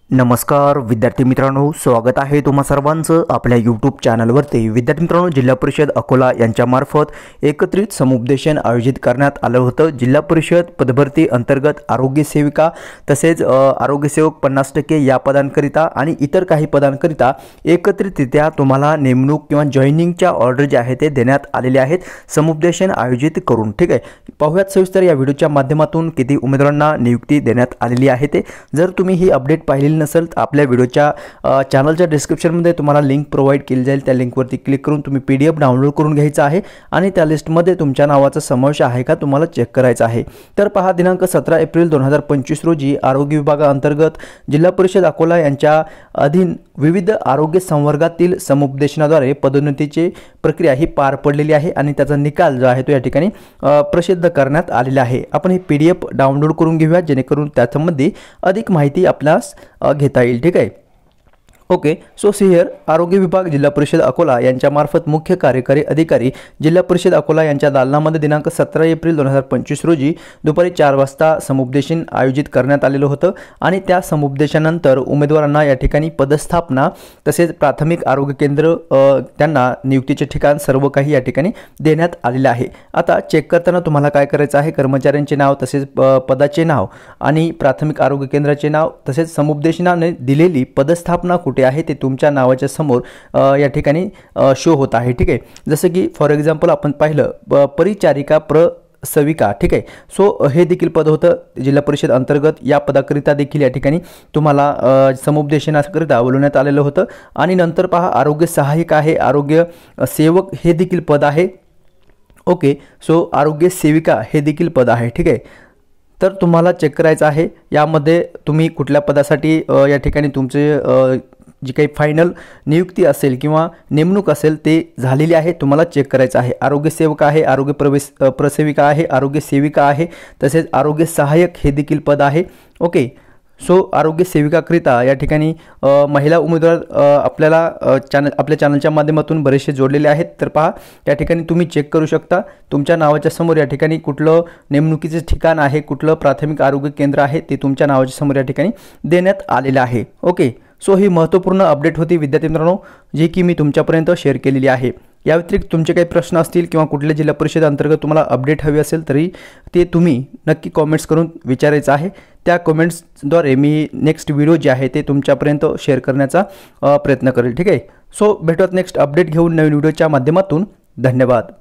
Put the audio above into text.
नमस्कार विद्यार्थी मित्रांनो, स्वागत आहे तुम्हा सर्वांचं आपल्या यूट्यूब चॅनलवरती। विद्यार्थी मित्रांनो, जिल्हा परिषद अकोला यांच्यामार्फत एकत्रित समुपदेशन आयोजित करण्यात आलं होतं। जिल्हा परिषद पदभरती अंतर्गत आरोग्य सेविका तसेच आरोग्य सेवक 50% या पदांकरिता आणि इतर काही पदांकरिता एकत्रितरित्या तुम्हाला नेमणूक किंवा जॉइनिंगच्या ऑर्डर जे आहे ते देण्यात आलेले आहेत समुपदेशन आयोजित करून। ठीक आहे, पाहूयात सविस्तर या व्हिडिओच्या माध्यमातून किती उमेदवारांना नियुक्ती देण्यात आलेली आहे ते। जर तुम्ही ही अपडेट पाहिली नसेल तर आपल्या व्हिडिओच्या चॅनलच्या डिस्क्रिप्शनमध्ये तुम्हाला लिंक प्रोव्हाइड केली जाईल। त्या लिंकवरती क्लिक करून तुम्ही PDF डाउनलोड करून घ्यायचा आहे आणि त्या लिस्टमध्ये तुमच्या नावाचा समावेश आहे का तुम्हाला चेक करायचा आहे। तर पहा, दिनांक 17 एप्रिल 2025 रोजी आरोग्य विभागाअंतर्गत जिल्हा परिषद अकोला यांच्या अधीन विविध आरोग्य संवर्गातील समुपदेशनाद्वारे पदोन्नतीची प्रक्रिया ही पार पडलेली आहे आणि त्याचा निकाल जो आहे तो या ठिकाणी प्रसिद्ध करण्यात आलेला आहे। आपण ही PDF डाउनलोड करून घेऊया जेणेकरून त्यामध्ये अधिक माहिती आपल्यास घेता येईल। ठीक आहे, ओके। सो सी हियर, आरोग्य विभाग जिल्हा परिषद अकोला यांच्या मार्फत मुख्य कार्यकारी अधिकारी जिल्हा परिषद अकोला यांच्या दालनामध्ये दिनांक 17 एप्रिल 2025 रोजी दुपारी 4 वाजता समुपदेशन आयोजित करण्यात आलेलं होतं आणि त्या समुपदेशनानंतर उमेदवारांना या ठिकाणी पदस्थापना तसेच प्राथमिक आरोग्य केंद्र त्यांना नियुक्तीचे ठिकाण सर्व काही या ठिकाणी देण्यात आलेले आहे। आता चेक करताना तुम्हाला काय करायचं आहे, कर्मचाऱ्यांचे नाव तसेच पदाचे नाव आणि प्राथमिक आरोग्य केंद्राचे नाव तसेच समुपदेशनाने दिलेली पदस्थापना कुठे आहे ते तुमच्या नावाच्या समोर या ठिकाणी शो होत आहे। ठीक आहे, जसं की फॉर एक्झाम्पल आपण पाहिलं परिचारिका प्रसविका। ठीक आहे, सो हे देखील पद होतं जिल्हा परिषद अंतर्गत। या पदाकरिता देखील या ठिकाणी तुम्हाला समुपदेशनाकरिता बोलवण्यात आलेलं होतं। आणि नंतर पहा, आरोग्य सहाय्यक आहे, आरोग्य सेवक हे देखील पद आहे। ओके, सो आरोग्य सेविका हे देखील पद आहे। ठीक आहे, तर तुम्हाला चेक करायचं आहे यामध्ये तुम्ही कुठल्या पदासाठी या ठिकाणी तुमचे जी काही फायनल नियुक्ती असेल किंवा नेमणूक असेल ते झालेली आहे तुम्हाला चेक करायचं आहे। आरोग्य सेवक आहे, आरोग्य प्रसेविका आहे, आरोग्य सेविका आहे तसेच आरोग्य सहाय्यक हे देखील पद आहे। ओके, सो आरोग्य सेविकाकरिता या ठिकाणी महिला उमेदवार आपल्याला आपल्या चॅनलच्या माध्यमातून बरेचसे जोडलेले आहेत। तर पहा, या ठिकाणी तुम्ही चेक करू शकता तुमच्या नावाच्या समोर या ठिकाणी कुठलं नेमणुकीचे ठिकाण आहे, कुठलं प्राथमिक आरोग्य केंद्र आहे ते तुमच्या नावाच्या समोर या ठिकाणी देण्यात आलेलं आहे। ओके, सो ही महत्त्वपूर्ण अपडेट होती विद्यार्थी मित्रांनो, जी की मी तुमच्यापर्यंत शेअर केलेली आहे। या व्यतिरिक्त तुमचे काही प्रश्न असतील किंवा कुठल्या जिल्हा परिषद अंतर्गत तुम्हाला अपडेट हवी असेल तरी ते तुम्ही नक्की कॉमेंट्स करून विचारायचं आहे। त्या कमेंट्सद्वारे मी नेक्स्ट व्हिडिओ जे आहे ते तुमच्यापर्यंत शेअर करण्याचा प्रयत्न करेल। ठीक आहे, सो भेटूयात नेक्स्ट अपडेट घेऊन नवीन व्हिडिओच्या माध्यमातून। धन्यवाद।